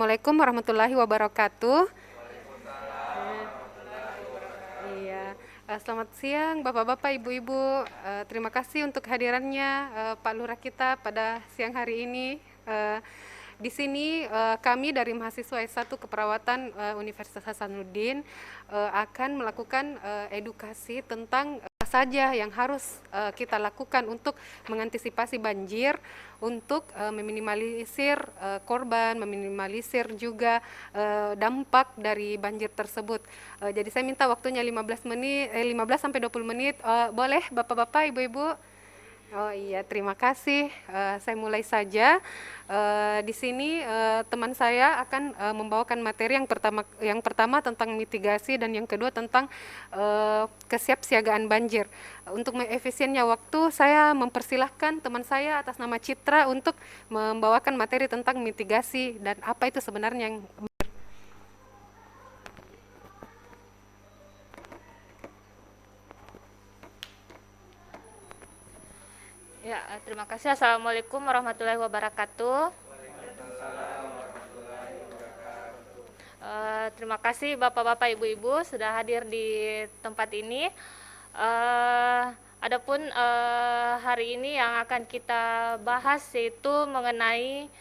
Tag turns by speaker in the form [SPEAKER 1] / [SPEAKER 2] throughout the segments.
[SPEAKER 1] Assalamualaikum warahmatullahi wabarakatuh. Iya, selamat siang Bapak-bapak, Ibu-ibu. Terima kasih untuk hadirannya Pak Lurah kita pada siang hari ini. Eh, di sini kami dari mahasiswa S1 Keperawatan Universitas Hasanuddin akan melakukan edukasi tentang apa saja yang harus kita lakukan untuk mengantisipasi banjir, untuk meminimalisir korban, meminimalisir juga dampak dari banjir tersebut. Jadi saya minta waktunya 15 menit, 15 sampai 20 menit. Boleh Bapak-bapak, Ibu-ibu? Oh iya, terima kasih. Saya mulai saja. Di sini teman saya akan membawakan materi yang pertama tentang mitigasi dan yang kedua tentang kesiapsiagaan banjir. Untuk mengefisiennya waktu, saya mempersilahkan teman saya atas nama Citra untuk membawakan materi tentang mitigasi dan apa itu sebenarnya yang.
[SPEAKER 2] Ya, terima kasih. Assalamualaikum warahmatullahi wabarakatuh. Terima kasih Bapak-bapak, Ibu-ibu sudah hadir di tempat ini. Eh, Adapun hari ini yang akan kita bahas yaitu mengenai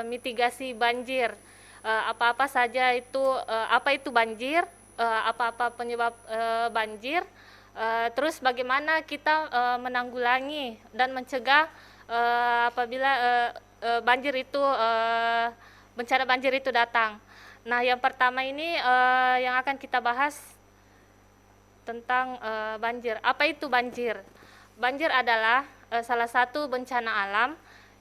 [SPEAKER 2] mitigasi banjir. Apa-apa saja itu, apa itu banjir, apa-apa penyebab banjir, terus bagaimana kita menanggulangi dan mencegah apabila banjir itu bencana banjir itu datang. Nah, yang pertama ini yang akan kita bahas tentang banjir. Apa itu banjir? Banjir adalah salah satu bencana alam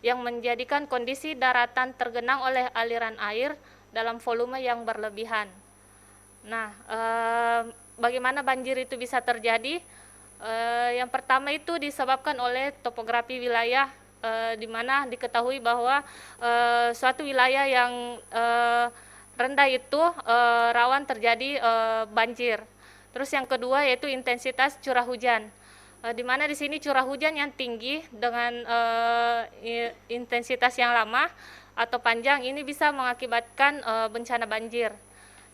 [SPEAKER 2] yang menjadikan kondisi daratan tergenang oleh aliran air dalam volume yang berlebihan. Nah, bagaimana banjir itu bisa terjadi? Yang pertama itu disebabkan oleh topografi wilayah, di mana diketahui bahwa suatu wilayah yang rendah itu rawan terjadi banjir. Terus yang kedua yaitu intensitas curah hujan, di mana di sini curah hujan yang tinggi dengan intensitas yang lama atau panjang ini bisa mengakibatkan bencana banjir.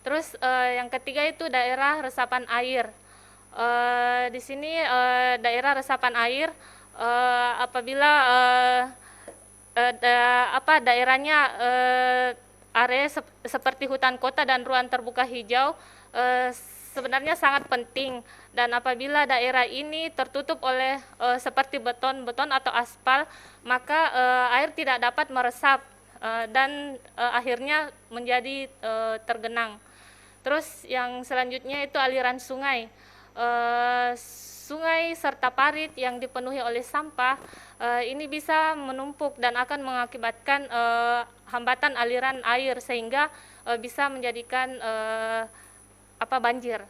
[SPEAKER 2] Terus yang ketiga itu daerah resapan air. Di sini daerah resapan air apabila daerahnya area seperti hutan kota dan ruang terbuka hijau sebenarnya sangat penting, dan apabila daerah ini tertutup oleh seperti beton atau aspal, maka air tidak dapat meresap dan akhirnya menjadi tergenang. Terus yang selanjutnya itu aliran sungai. Sungai serta parit yang dipenuhi oleh sampah ini bisa menumpuk dan akan mengakibatkan hambatan aliran air sehingga bisa menjadikan banjir.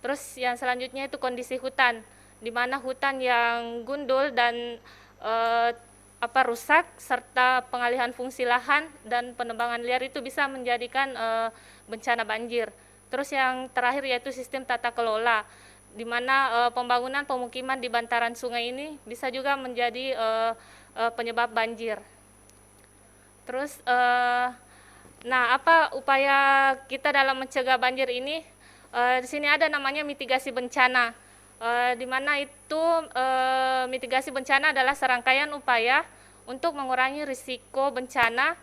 [SPEAKER 2] Terus yang selanjutnya itu kondisi hutan, di mana hutan yang gundul dan rusak serta pengalihan fungsi lahan dan penebangan liar itu bisa menjadikan bencana banjir. Terus yang terakhir yaitu sistem tata kelola, di mana pembangunan pemukiman di bantaran sungai ini bisa juga menjadi penyebab banjir. Terus nah, apa upaya kita dalam mencegah banjir ini? Di sini ada namanya mitigasi bencana, di mana itu mitigasi bencana adalah serangkaian upaya untuk mengurangi risiko bencana,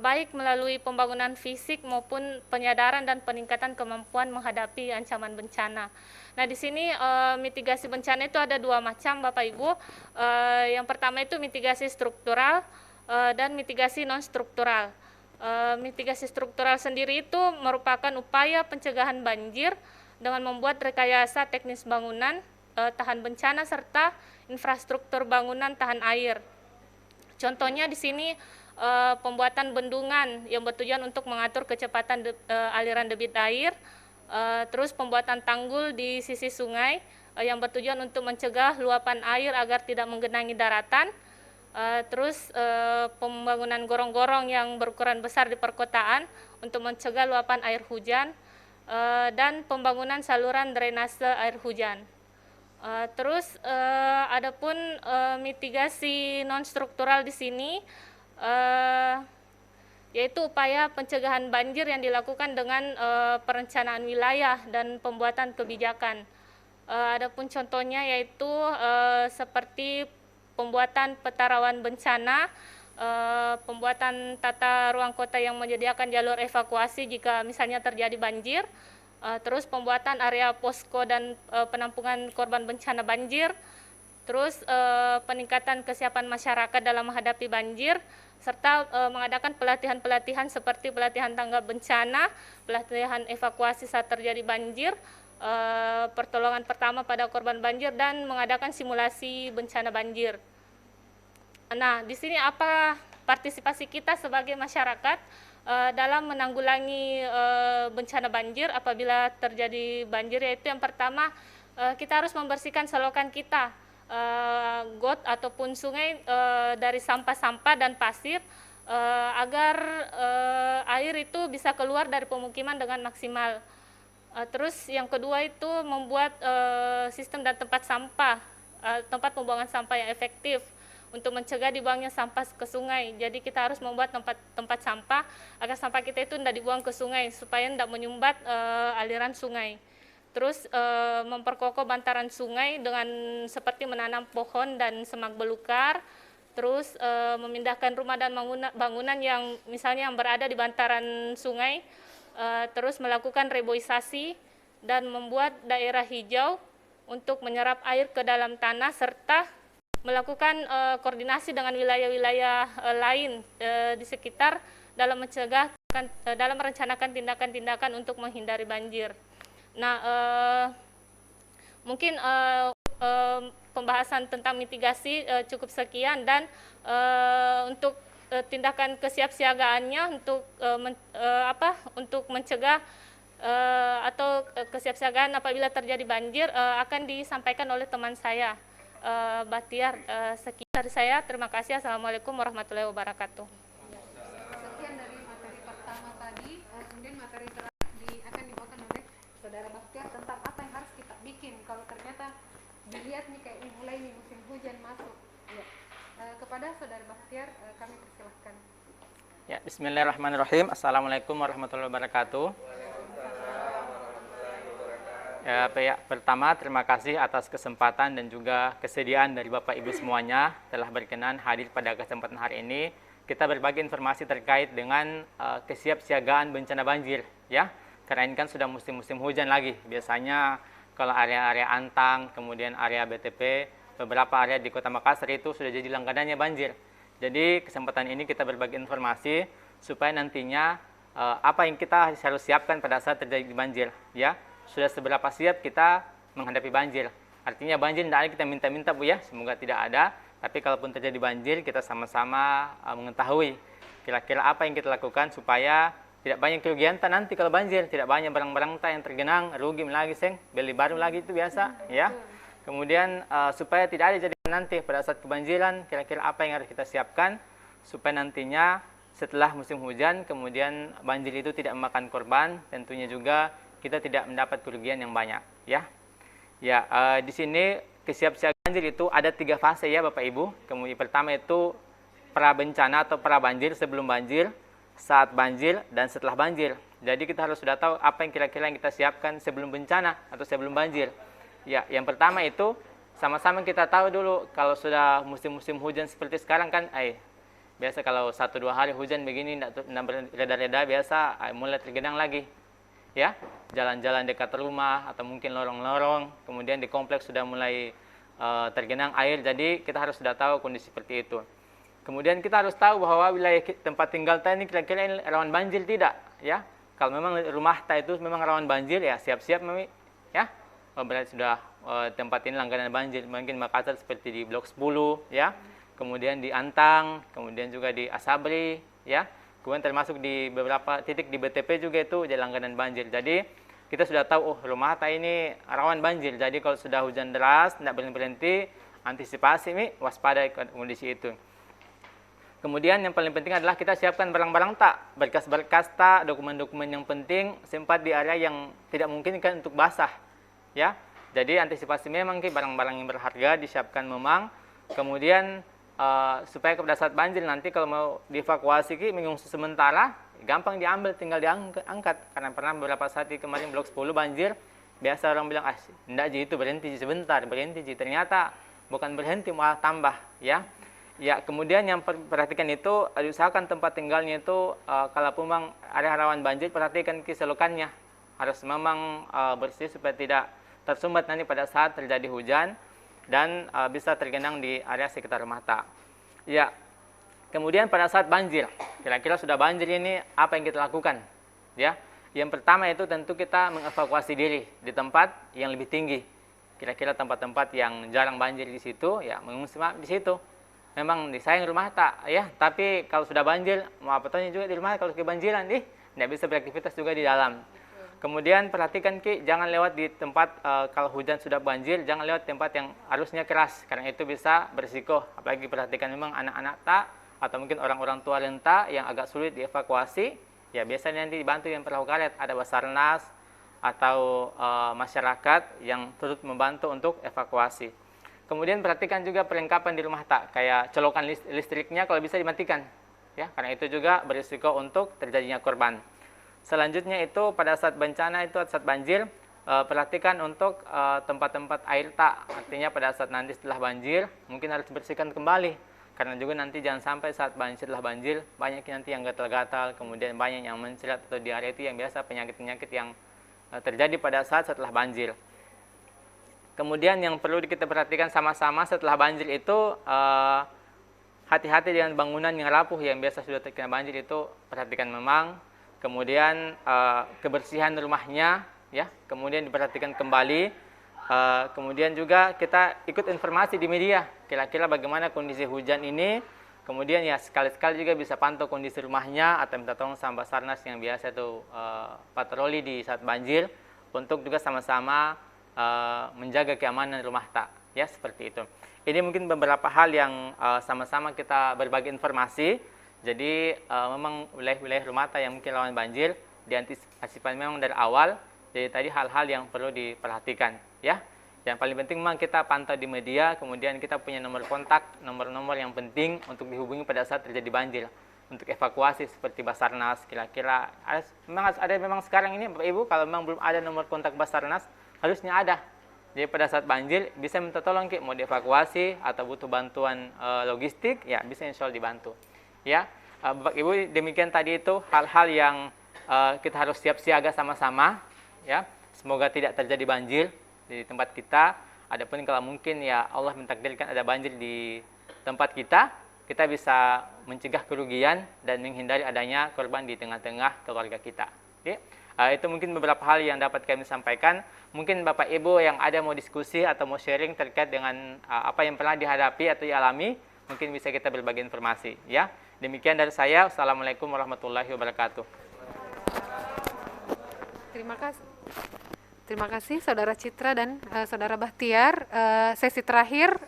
[SPEAKER 2] baik melalui pembangunan fisik maupun penyadaran dan peningkatan kemampuan menghadapi ancaman bencana. Nah, di sini mitigasi bencana itu ada dua macam, Bapak Ibu. Yang pertama itu mitigasi struktural dan mitigasi non struktural. Mitigasi struktural sendiri itu merupakan upaya pencegahan banjir dengan membuat rekayasa teknis bangunan tahan bencana serta infrastruktur bangunan tahan air. Contohnya di sini pembuatan bendungan yang bertujuan untuk mengatur kecepatan aliran debit air, terus pembuatan tanggul di sisi sungai yang bertujuan untuk mencegah luapan air agar tidak menggenangi daratan. Terus pembangunan gorong-gorong yang berukuran besar di perkotaan untuk mencegah luapan air hujan, dan pembangunan saluran drainase air hujan. Terus mitigasi non struktural di sini yaitu upaya pencegahan banjir yang dilakukan dengan perencanaan wilayah dan pembuatan kebijakan. Adapun contohnya yaitu seperti pembuatan peta rawan bencana, pembuatan tata ruang kota yang menyediakan jalur evakuasi jika misalnya terjadi banjir, terus pembuatan area posko dan penampungan korban bencana banjir, terus peningkatan kesiapan masyarakat dalam menghadapi banjir, serta mengadakan pelatihan-pelatihan seperti pelatihan tanggap bencana, pelatihan evakuasi saat terjadi banjir, pertolongan pertama pada korban banjir, dan mengadakan simulasi bencana banjir. Nah, di sini apa partisipasi kita sebagai masyarakat dalam menanggulangi bencana banjir apabila terjadi banjir, yaitu yang pertama kita harus membersihkan selokan kita, got ataupun sungai dari sampah-sampah dan pasir agar air itu bisa keluar dari pemukiman dengan maksimal. Terus yang kedua itu membuat sistem dan tempat sampah, tempat pembuangan sampah yang efektif untuk mencegah dibuangnya sampah ke sungai. Jadi kita harus membuat tempat sampah agar sampah kita itu tidak dibuang ke sungai supaya tidak menyumbat aliran sungai. Terus memperkokoh bantaran sungai dengan seperti menanam pohon dan semak belukar. Terus memindahkan rumah dan bangunan yang misalnya yang berada di bantaran sungai. Terus melakukan reboisasi dan membuat daerah hijau untuk menyerap air ke dalam tanah, serta melakukan koordinasi dengan wilayah-wilayah lain di sekitar dalam merencanakan tindakan-tindakan untuk menghindari banjir. Nah, mungkin pembahasan tentang mitigasi cukup sekian, dan untuk tindakan kesiapsiagaannya untuk mencegah atau kesiapsiagaan apabila terjadi banjir akan disampaikan oleh teman saya, Batiar. Sekian dari saya, terima kasih. Assalamualaikum warahmatullahi wabarakatuh.
[SPEAKER 1] Sekian dari materi pertama tadi, kemudian materi terakhir akan dibawakan oleh Saudara Batiar tentang apa yang harus kita bikin kalau ternyata dilihat nih kayak mulai nih musim hujan masuk. Ya. Kepada Saudara Batiar kami persilahkan.
[SPEAKER 3] Ya, bismillahirrahmanirrahim. Assalamualaikum warahmatullahi wabarakatuh. Ya, pertama terima kasih atas kesempatan dan juga kesediaan dari Bapak Ibu semuanya telah berkenan hadir pada kesempatan hari ini. Kita berbagi informasi terkait dengan kesiapsiagaan bencana banjir, ya. Karena ini kan sudah musim-musim hujan lagi. Biasanya kalau area-area Antang, kemudian area BTP, beberapa area di Kota Makassar itu sudah jadi langganannya banjir. Jadi kesempatan ini kita berbagi informasi supaya nantinya apa yang kita harus siapkan pada saat terjadi banjir, ya. Sudah seberapa siap kita menghadapi banjir. Artinya banjir tidak ada kita minta-minta, Bu, ya. Semoga tidak ada. Tapi kalaupun terjadi banjir, kita sama-sama mengetahui kira-kira apa yang kita lakukan supaya tidak banyak kerugian nanti kalau banjir, tidak banyak barang-barang yang tergenang, rugi lagi, beli baru lagi, itu biasa, ya. Kemudian supaya tidak ada jadi nanti pada saat kebanjiran, kira-kira apa yang harus kita siapkan supaya nantinya setelah musim hujan, kemudian banjir itu tidak memakan korban, tentunya juga kita tidak mendapat kerugian yang banyak, ya. Ya, di sini kesiapsiagaan banjir itu ada 3 fase, ya Bapak Ibu. Kemudian pertama itu pra bencana atau pra banjir, sebelum banjir, saat banjir, dan setelah banjir. Jadi kita harus sudah tahu apa yang kira-kira yang kita siapkan sebelum bencana atau sebelum banjir. Ya, yang pertama itu sama-sama kita tahu dulu kalau sudah musim-musim hujan seperti sekarang kan, biasa kalau 1-2 hari hujan begini tidak reda-reda, biasa mulai tergenang lagi. Ya, jalan-jalan dekat rumah atau mungkin lorong-lorong, kemudian di kompleks sudah mulai tergenang air. Jadi kita harus sudah tahu kondisi seperti itu. Kemudian kita harus tahu bahwa wilayah tempat tinggal kita ini kira-kira rawan banjir tidak, ya. Kalau memang rumah kita itu memang rawan banjir, ya siap-siap, ya. Berarti sudah tempat ini langganan banjir. Mungkin Makassar seperti di Blok 10, ya. Kemudian di Antang, kemudian juga di Asabri, ya. Kemudian termasuk di beberapa titik di BTP juga itu jadi langganan banjir. Jadi kita sudah tahu, rumah kita ini rawan banjir. Jadi kalau sudah hujan deras, tidak berhenti, antisipasi, waspada kondisi itu. Kemudian yang paling penting adalah kita siapkan barang-barang berkas-berkas dokumen-dokumen yang penting sempat di area yang tidak mungkin kan untuk basah, ya. Jadi antisipasi memang barang-barang yang berharga disiapkan memang. Kemudian supaya pada saat banjir nanti kalau mau dievakuasi mengungsi sementara gampang diambil, tinggal diangkat. Karena pernah beberapa saat kemarin blok 10 banjir, biasa orang bilang enggak ji, itu berhenti sebentar, berhenti ji, ternyata bukan berhenti, malah tambah, ya. Ya, kemudian yang perhatikan itu diusahakan tempat tinggalnya itu kalau memang area rawan banjir, perhatikan keselokannya harus memang bersih supaya tidak tersumbat nanti pada saat terjadi hujan dan bisa tergenang di area sekitar rumah tak. Ya, kemudian pada saat banjir, kira-kira sudah banjir ini apa yang kita lakukan? Ya, yang pertama itu tentu kita mengevakuasi diri di tempat yang lebih tinggi. Kira-kira tempat-tempat yang jarang banjir di situ, ya mengungsi di situ. Memang disayang rumah tak, ya. Tapi kalau sudah banjir, mau apa tanya juga di rumah kalau kebanjiran, tidak bisa beraktivitas juga di dalam. Kemudian perhatikan jangan lewat di tempat kalau hujan sudah banjir, jangan lewat tempat yang arusnya keras, karena itu bisa berisiko. Apalagi perhatikan memang anak-anak tak atau mungkin orang-orang tua renta yang agak sulit dievakuasi, ya biasanya nanti dibantu yang perahu karet, ada Basarnas atau masyarakat yang turut membantu untuk evakuasi. Kemudian perhatikan juga perlengkapan di rumah tak, kayak colokan listriknya kalau bisa dimatikan, ya, karena itu juga berisiko untuk terjadinya korban. Selanjutnya itu pada saat bencana itu saat banjir, perhatikan untuk tempat-tempat air tak, artinya pada saat nanti setelah banjir mungkin harus dibersihkan kembali, karena juga nanti jangan sampai saat setelah banjir banyak nanti yang gatal-gatal, kemudian banyak yang mencret atau diare, itu yang biasa penyakit-penyakit yang terjadi pada saat setelah banjir. Kemudian yang perlu kita perhatikan sama-sama setelah banjir itu hati-hati dengan bangunan yang rapuh yang biasa sudah terkena banjir itu, perhatikan memang. Kemudian kebersihan rumahnya, ya, kemudian diperhatikan kembali. Kemudian juga kita ikut informasi di media, kira-kira bagaimana kondisi hujan ini. Kemudian ya sekali-sekali juga bisa pantau kondisi rumahnya atau minta tolong sama Basarnas yang biasa itu patroli di saat banjir untuk juga sama-sama menjaga keamanan rumah tak, ya, seperti itu. Ini mungkin beberapa hal yang sama-sama kita berbagi informasi. Jadi memang wilayah-wilayah rumah tak yang mungkin rawan banjir diantisipasi memang dari awal. Jadi tadi hal-hal yang perlu diperhatikan, ya. Yang paling penting memang kita pantau di media, kemudian kita punya nomor kontak, nomor-nomor yang penting untuk dihubungi pada saat terjadi banjir. Untuk evakuasi seperti Basarnas, kira-kira memang sekarang ini Bapak Ibu, kalau memang belum ada nomor kontak Basarnas, harusnya ada. Jadi pada saat banjir bisa minta tolong mau dievakuasi atau butuh bantuan logistik, ya bisa insya Allah dibantu. Ya, Bapak Ibu, demikian tadi itu hal-hal yang kita harus siap siaga sama-sama. Ya, semoga tidak terjadi banjir di tempat kita. Adapun kalau mungkin ya Allah mentakdirkan ada banjir di tempat kita bisa mencegah kerugian dan menghindari adanya korban di tengah-tengah keluarga kita. Oke? Itu mungkin beberapa hal yang dapat kami sampaikan. Mungkin Bapak Ibu yang ada mau diskusi atau mau sharing terkait dengan apa yang pernah dihadapi atau dialami, mungkin bisa kita berbagi informasi. Ya, demikian dari saya. Assalamualaikum warahmatullahi wabarakatuh.
[SPEAKER 1] Terima kasih Saudara Citra dan Saudara Bahtiar. Sesi terakhir,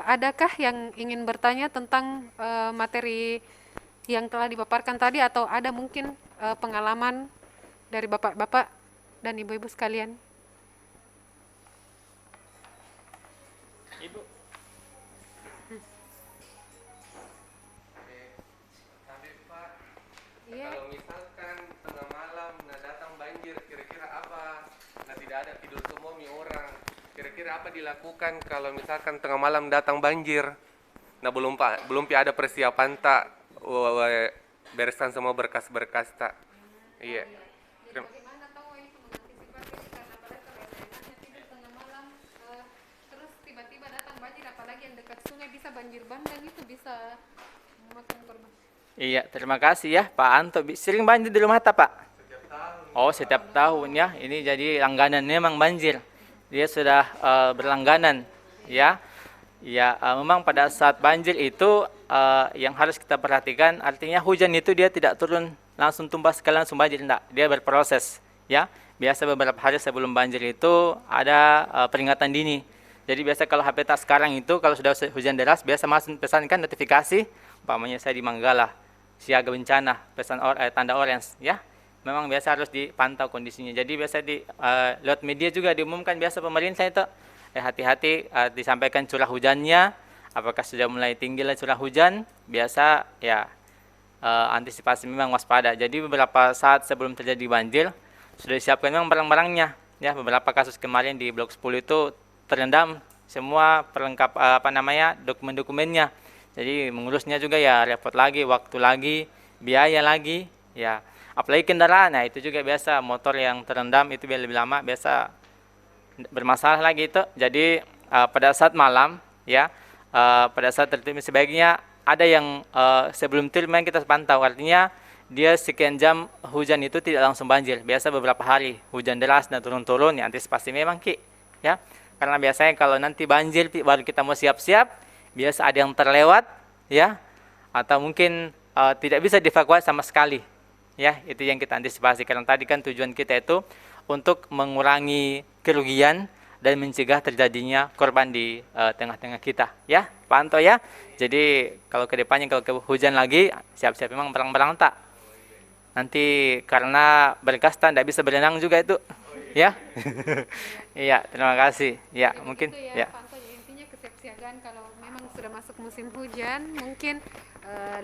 [SPEAKER 1] adakah yang ingin bertanya tentang materi yang telah dipaparkan tadi, atau ada mungkin pengalaman dari Bapak-Bapak dan Ibu-Ibu sekalian?
[SPEAKER 3] Ibu.
[SPEAKER 4] Tapi Pak,
[SPEAKER 1] Iya.
[SPEAKER 4] kalau misalkan tengah malam datang banjir, kira-kira apa? Tidak ada tidur semua orang. Kira-kira apa dilakukan kalau misalkan tengah malam datang banjir? Nah belum Pak, belum ada persiapan tak? Bereskan semua berkas-berkas tak? Iya.
[SPEAKER 1] Bagaimana tahu ini mengantisipasi karena pada kebiasaannya tidur tengah malam, terus tiba-tiba datang banjir, apalagi yang dekat sungai bisa banjir bandang, itu bisa memakan korban.
[SPEAKER 3] Iya, terima kasih ya Pak Anto. Sering banjir di rumah tak Pak?
[SPEAKER 4] Setiap tahun.
[SPEAKER 3] Oh, setiap tahun ya. Ini jadi langganan memang banjir. Dia sudah berlangganan, ya. Ya, memang pada saat banjir itu yang harus kita perhatikan, artinya hujan itu dia tidak turun langsung tumpah sekali langsung banjir, enggak. Dia berproses, ya. Biasa beberapa hari sebelum banjir itu ada peringatan dini. Jadi biasa kalau HP tak sekarang itu kalau sudah hujan deras biasa masuk pesankan notifikasi, umpamanya saya di Manggala, siaga bencana, pesan tanda orange, ya. Memang biasa harus dipantau kondisinya. Jadi biasa lewat media juga diumumkan biasa pemerintah itu hati-hati, disampaikan curah hujannya, apakah sudah mulai tinggi lah curah hujan, biasa ya antisipasi memang waspada. Jadi beberapa saat sebelum terjadi banjir sudah disiapkan memang barang-barangnya. Ya, beberapa kasus kemarin di Blok 10 itu terendam semua perlengkap dokumen-dokumennya. Jadi mengurusnya juga ya repot lagi, waktu lagi, biaya lagi, ya. Apalagi kendaraan, nah itu juga biasa motor yang terendam itu biar lebih lama biasa bermasalah lagi itu. Jadi pada saat malam ya, pada saat tertidur sebaiknya ada yang sebelum tidur memang kita pantau, artinya dia sekian jam hujan itu tidak langsung banjir. Biasa beberapa hari hujan deras dan turun-turun ya antisipasi memang Ki. Ya. Karena biasanya kalau nanti banjir baru kita mau siap-siap, biasa ada yang terlewat ya atau mungkin tidak bisa dievakuasi sama sekali. Ya, itu yang kita antisipasi karena tadi kan tujuan kita itu untuk mengurangi kerugian dan mencegah terjadinya korban di tengah-tengah kita ya, pantau ya. Jadi kalau kedepannya kalau hujan lagi siap-siap memang barang-barang tak. Nanti karena berkas tidak bisa berenang juga itu, ya. Iya, terima kasih. Ya,
[SPEAKER 1] Jadi
[SPEAKER 3] mungkin
[SPEAKER 1] begitu
[SPEAKER 3] ya.
[SPEAKER 1] Pak Anto, ya, intinya kesiapsiagaan kalau memang sudah masuk musim hujan, mungkin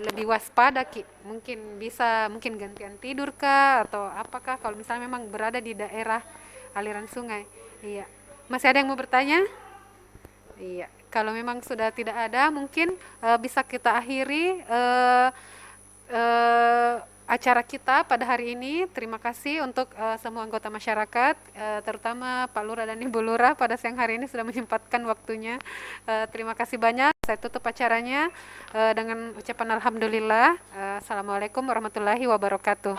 [SPEAKER 1] lebih waspada Ki. Mungkin gantian tidur kah atau apakah kalau misalnya memang berada di daerah aliran sungai. Iya. Masih ada yang mau bertanya? Iya. Kalau memang sudah tidak ada, mungkin bisa kita akhiri acara kita pada hari ini. Terima kasih untuk semua anggota masyarakat, terutama Pak Lurah dan Ibu Lurah pada siang hari ini sudah menyempatkan waktunya. Terima kasih banyak. Saya tutup acaranya dengan ucapan alhamdulillah. Assalamualaikum warahmatullahi wabarakatuh.